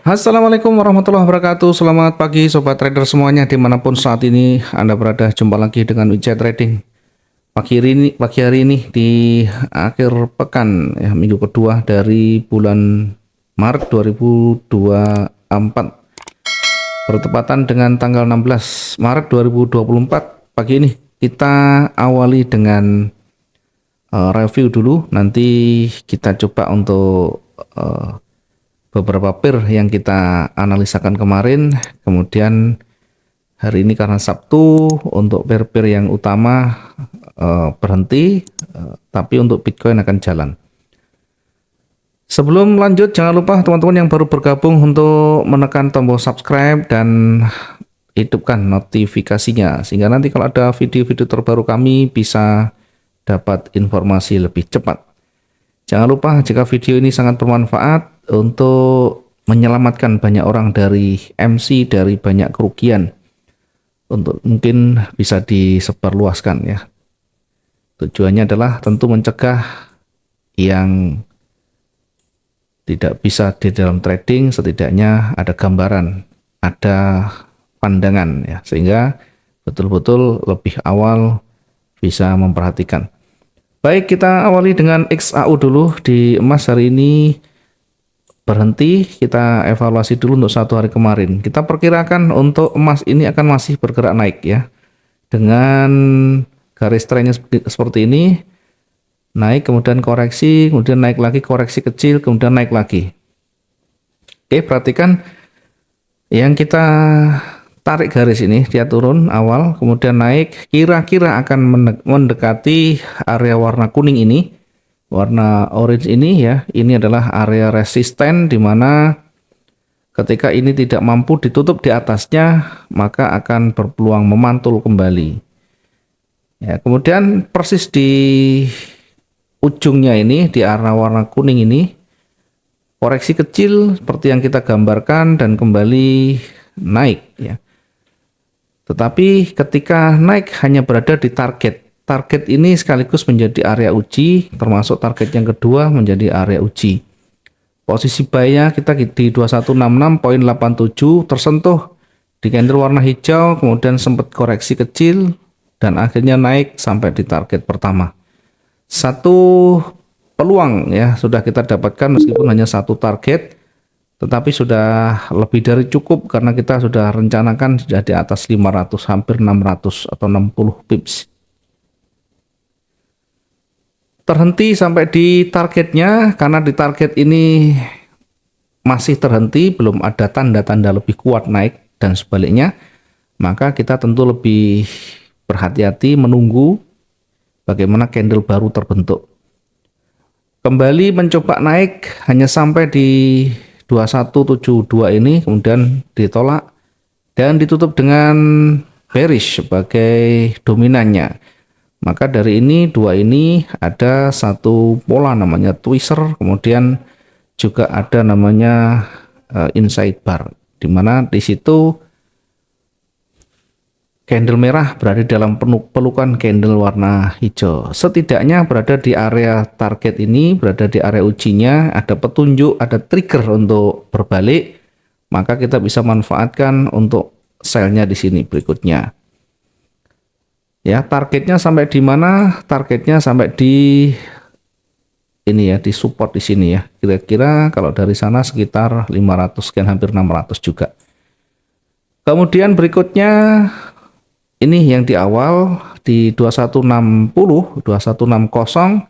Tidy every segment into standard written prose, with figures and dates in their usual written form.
Assalamualaikum warahmatullahi wabarakatuh. Selamat pagi sobat trader semuanya dimanapun saat ini Anda berada. Jumpa lagi dengan Wijaya Trading pagi hari ini di akhir pekan ya, minggu kedua dari bulan Maret 2024 bertepatan dengan tanggal 16 Maret 2024. Pagi ini kita awali dengan review dulu. Nanti kita coba untuk beberapa pair yang kita analisakan kemarin. Kemudian hari ini karena Sabtu, untuk pair-pair yang utama berhenti, tapi untuk Bitcoin akan jalan. Sebelum lanjut, jangan lupa teman-teman yang baru bergabung untuk menekan tombol subscribe dan hidupkan notifikasinya, sehingga nanti kalau ada video-video terbaru kami bisa dapat informasi lebih cepat. Jangan lupa jika video ini sangat bermanfaat untuk menyelamatkan banyak orang dari MC, dari banyak kerugian, untuk mungkin bisa disebarluaskan ya. Tujuannya adalah tentu mencegah yang tidak bisa di dalam trading, setidaknya ada gambaran, ada pandangan ya, sehingga betul-betul lebih awal bisa memperhatikan. Baik, kita awali dengan XAU dulu. Di emas hari ini berhenti, kita evaluasi dulu untuk satu hari kemarin. Kita perkirakan untuk emas ini akan masih bergerak naik ya, dengan garis trennya seperti ini, naik kemudian koreksi, kemudian naik lagi, koreksi kecil, kemudian naik lagi. Oke, perhatikan yang kita tarik garis ini, dia turun awal, kemudian naik, kira-kira akan mendekati area warna kuning ini, warna orange ini ya. Ini adalah area resisten, di mana ketika ini tidak mampu ditutup di atasnya, maka akan berpeluang memantul kembali. Ya, kemudian persis di ujungnya ini, di arah warna kuning ini, koreksi kecil seperti yang kita gambarkan dan kembali naik ya. Tetapi ketika naik hanya berada di target. Target ini sekaligus menjadi area uji, termasuk target yang kedua menjadi area uji. Posisi buy-nya kita di 2166.87 tersentuh di candle warna hijau, kemudian sempat koreksi kecil dan akhirnya naik sampai di target pertama. Satu peluang ya sudah kita dapatkan, meskipun hanya satu target, tetapi sudah lebih dari cukup karena kita sudah rencanakan sudah di atas 500, hampir 600 atau 60 pips. Terhenti sampai di targetnya, karena di target ini masih terhenti, belum ada tanda-tanda lebih kuat naik dan sebaliknya, maka kita tentu lebih berhati-hati menunggu bagaimana candle baru terbentuk. Kembali mencoba naik hanya sampai di 2172 ini, kemudian ditolak dan ditutup dengan bearish sebagai dominannya. Maka dari ini, dua ini ada satu pola namanya twister, kemudian juga ada namanya inside bar, di mana di situ candle merah berada dalam pelukan candle warna hijau. Setidaknya berada di area target ini, berada di area ujinya, ada petunjuk, ada trigger untuk berbalik, maka kita bisa manfaatkan untuk sell-nya di sini berikutnya. Ya, targetnya sampai di mana? Targetnya sampai di ini ya, di support di sini ya. Kira-kira kalau dari sana sekitar 500 sekian, hampir 600 juga. Kemudian berikutnya ini yang di awal di 2160, 2160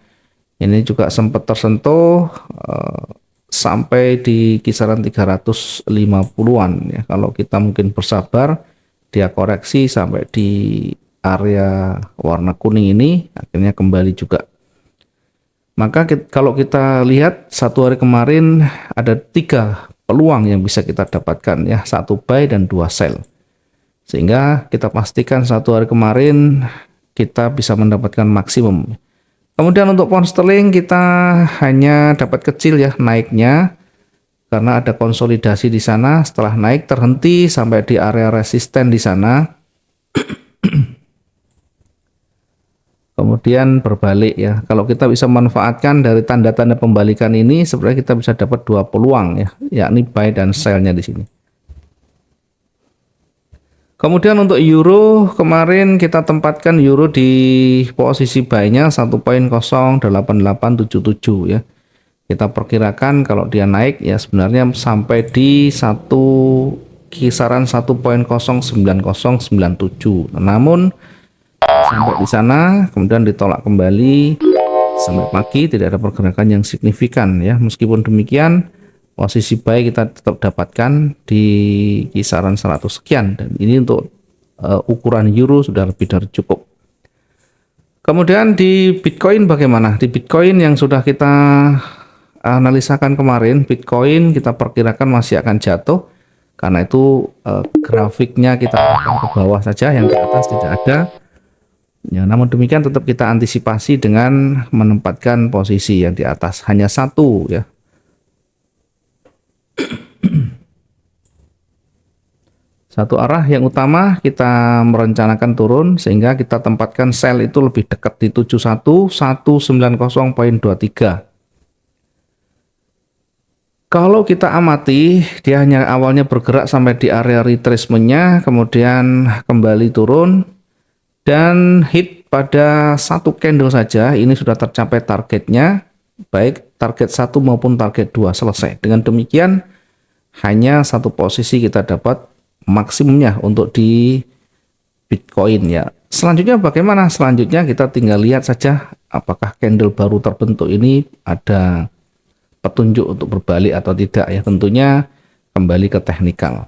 ini juga sempat tersentuh sampai di kisaran 350-an ya. Kalau kita mungkin bersabar, dia koreksi sampai di area warna kuning ini, akhirnya kembali juga. Maka kalau kita lihat satu hari kemarin ada 3 peluang yang bisa kita dapatkan ya, 1 buy dan 2 sell. Sehingga kita pastikan satu hari kemarin kita bisa mendapatkan maksimum. Kemudian untuk pound sterling kita hanya dapat kecil ya naiknya, karena ada konsolidasi di sana. Setelah naik terhenti sampai di area resisten di sana. kemudian berbalik ya. Kalau kita bisa manfaatkan dari tanda-tanda pembalikan ini, sebenarnya kita bisa dapat dua peluang ya, yakni buy dan sell-nya di sini. Kemudian untuk euro, kemarin kita tempatkan euro di posisi buy-nya 1.08877 ya. Kita perkirakan kalau dia naik ya sebenarnya sampai di kisaran 1.09097. Namun sampai di sana kemudian ditolak kembali sampai pagi, tidak ada pergerakan yang signifikan ya. Meskipun demikian posisi buy kita tetap dapatkan di kisaran 100 sekian, dan ini untuk ukuran euro sudah lebih dari cukup. Kemudian di Bitcoin bagaimana? Di Bitcoin yang sudah kita analisakan kemarin, Bitcoin kita perkirakan masih akan jatuh, karena itu grafiknya kita akan ke bawah saja, yang di atas tidak ada ya. Namun demikian tetap kita antisipasi dengan menempatkan posisi yang di atas hanya satu ya. Satu arah yang utama kita merencanakan turun, sehingga kita tempatkan sell itu lebih dekat di 71190.23. Kalau kita amati, dia hanya awalnya bergerak sampai di area retracement-nya, kemudian kembali turun dan hit pada satu candle saja. Ini sudah tercapai targetnya, baik target 1 maupun target 2 selesai. Dengan demikian hanya satu posisi kita dapat maksimumnya untuk di Bitcoin ya. Selanjutnya bagaimana? Selanjutnya kita tinggal lihat saja apakah candle baru terbentuk ini ada petunjuk untuk berbalik atau tidak ya. Tentunya kembali ke teknikal.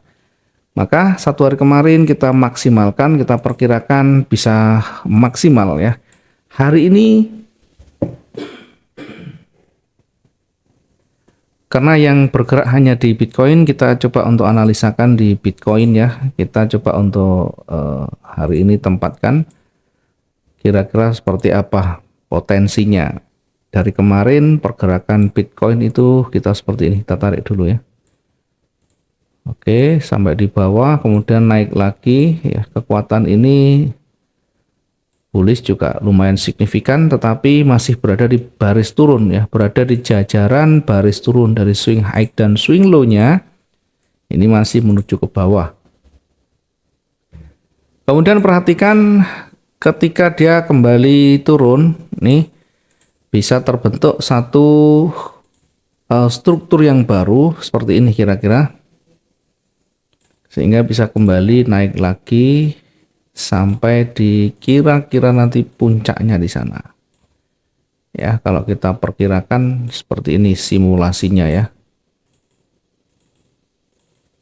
Maka satu hari kemarin kita maksimalkan, kita perkirakan bisa maksimal ya. Hari ini karena yang bergerak hanya di Bitcoin, kita coba untuk analisakan di Bitcoin ya. Kita coba untuk hari ini tempatkan kira-kira seperti apa potensinya. Dari kemarin pergerakan Bitcoin itu kita seperti ini. Kita tarik dulu ya. Oke, sampai di bawah kemudian naik lagi ya. Kekuatan ini bullish juga lumayan signifikan, tetapi masih berada di baris turun ya, berada di jajaran baris turun dari swing high dan swing low-nya. Ini masih menuju ke bawah. Kemudian perhatikan ketika dia kembali turun, nih bisa terbentuk satu struktur yang baru seperti ini kira-kira, sehingga bisa kembali naik lagi sampai di kira-kira nanti puncaknya di sana. Ya, kalau kita perkirakan seperti ini simulasinya ya.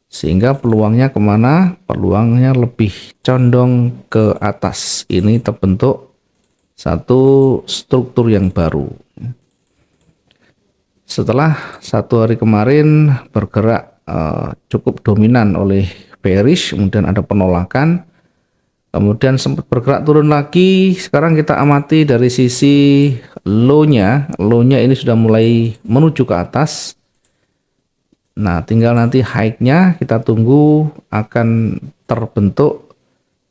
Sehingga peluangnya kemana? Peluangnya lebih condong ke atas. Ini terbentuk satu struktur yang baru. Setelah satu hari kemarin bergerak cukup dominan oleh bearish, kemudian ada penolakan. Kemudian sempat bergerak turun lagi. Sekarang kita amati dari sisi low-nya. Low-nya ini sudah mulai menuju ke atas. Nah, tinggal nanti high-nya kita tunggu akan terbentuk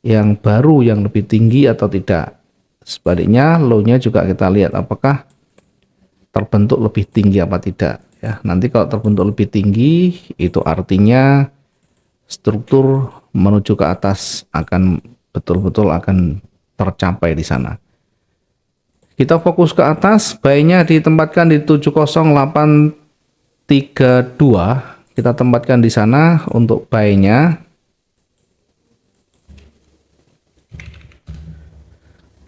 yang baru yang lebih tinggi atau tidak. Sebaliknya low-nya juga kita lihat apakah terbentuk lebih tinggi apa tidak. Ya, nanti kalau terbentuk lebih tinggi itu artinya struktur menuju ke atas akan betul-betul akan tercapai di sana. Kita fokus ke atas, buy-nya ditempatkan di 70832. Kita tempatkan di sana untuk buy-nya.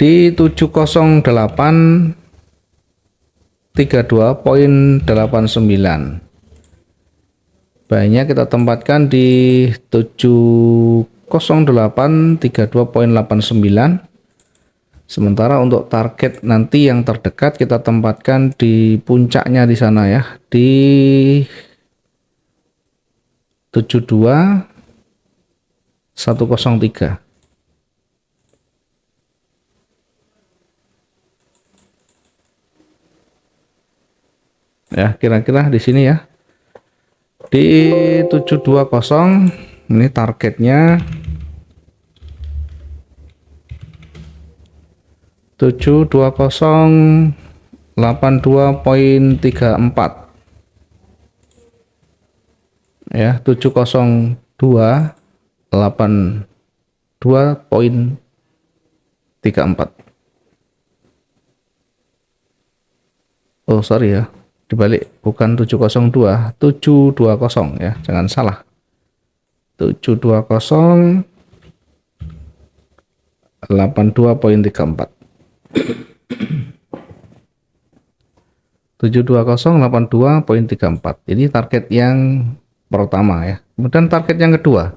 Di 70832.89. Buy-nya kita tempatkan di 70832.89. Sementara untuk target nanti yang terdekat kita tempatkan di puncaknya di sana ya, di 72103. Ya, kira-kira di sini ya. Di 720 ini targetnya. 72082.34 ya, 70282.34. Oh sorry ya, dibalik, bukan 702, 720 ya, jangan salah. 72082.34. 72082.34. Ini target yang pertama ya. Kemudian target yang kedua.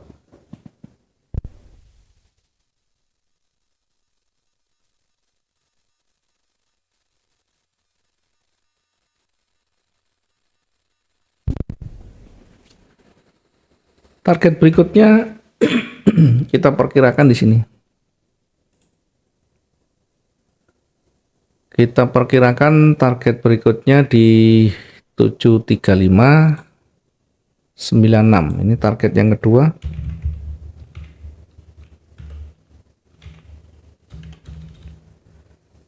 Target berikutnya kita perkirakan di sini. Kita perkirakan target berikutnya di 73596. Ini target yang kedua.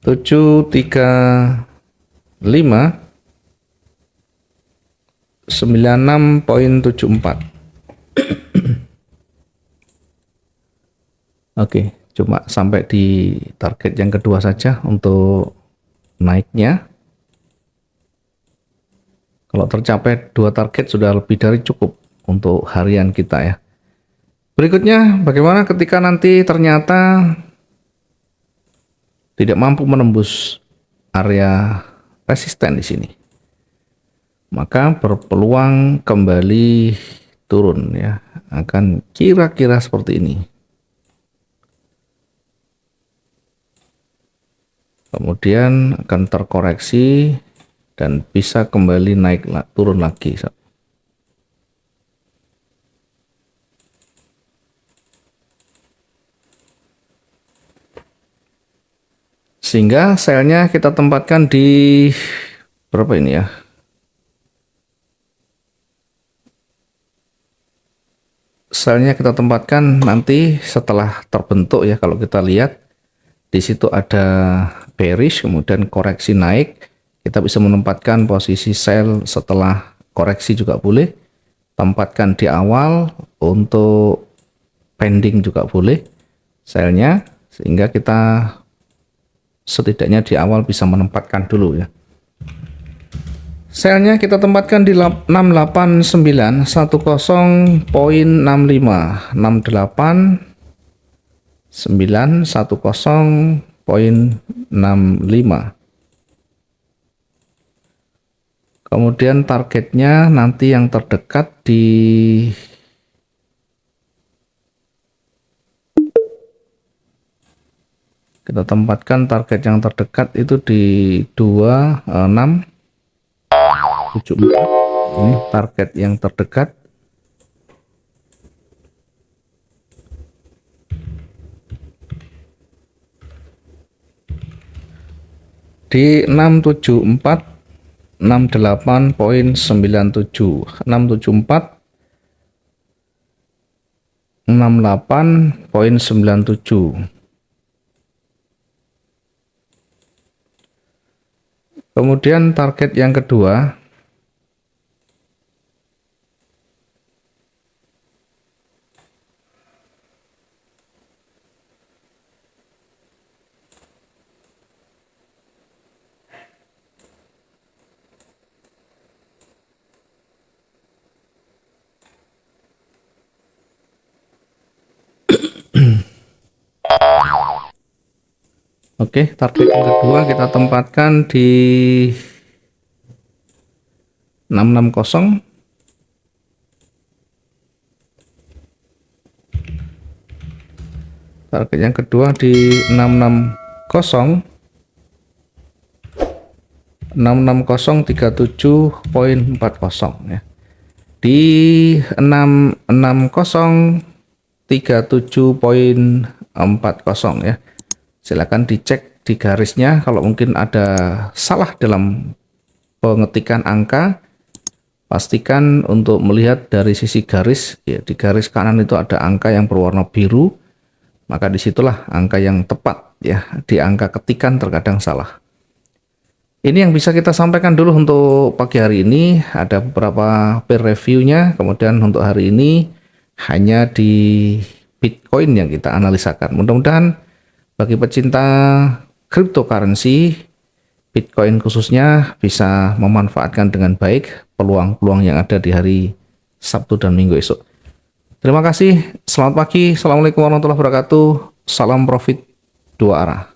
73596.74. Oke, cuma sampai di target yang kedua saja untuk naiknya. Kalau tercapai dua target sudah lebih dari cukup untuk harian kita ya. Berikutnya, bagaimana ketika nanti ternyata tidak mampu menembus area resisten di sini? Maka berpeluang kembali turun ya, akan kira-kira seperti ini. Kemudian akan terkoreksi dan bisa kembali naik turun lagi. Sehingga selnya kita tempatkan di berapa ini ya? Selnya kita tempatkan nanti setelah terbentuk ya, kalau kita lihat di situ ada bearish kemudian koreksi naik, kita bisa menempatkan posisi sell setelah koreksi juga boleh, tempatkan di awal, untuk pending juga boleh selnya, sehingga kita setidaknya di awal bisa menempatkan dulu ya. Selnya kita tempatkan di 68910.65, 68910.65. Kemudian targetnya nanti yang terdekat di kita tempatkan target yang terdekat itu di 2674. Ini target yang terdekat. Di 674 68.97, 674 68.97. Kemudian target yang kedua Oke, target yang kedua kita tempatkan di 660. Target yang kedua di 660 66037.40 ya. Di 66037.40 ya. Silakan dicek di garisnya kalau mungkin ada salah dalam pengetikan angka, pastikan untuk melihat dari sisi garis ya. Di garis kanan itu ada angka yang berwarna biru, maka disitulah angka yang tepat ya. Di angka ketikan terkadang salah. Ini yang bisa kita sampaikan dulu untuk pagi hari ini. Ada beberapa peer reviewnya. Kemudian untuk hari ini hanya di Bitcoin yang kita analisakan. Mudah-mudahan bagi pecinta cryptocurrency, Bitcoin khususnya bisa memanfaatkan dengan baik peluang-peluang yang ada di hari Sabtu dan Minggu esok. Terima kasih. Selamat pagi. Assalamualaikum warahmatullahi wabarakatuh. Salam profit dua arah.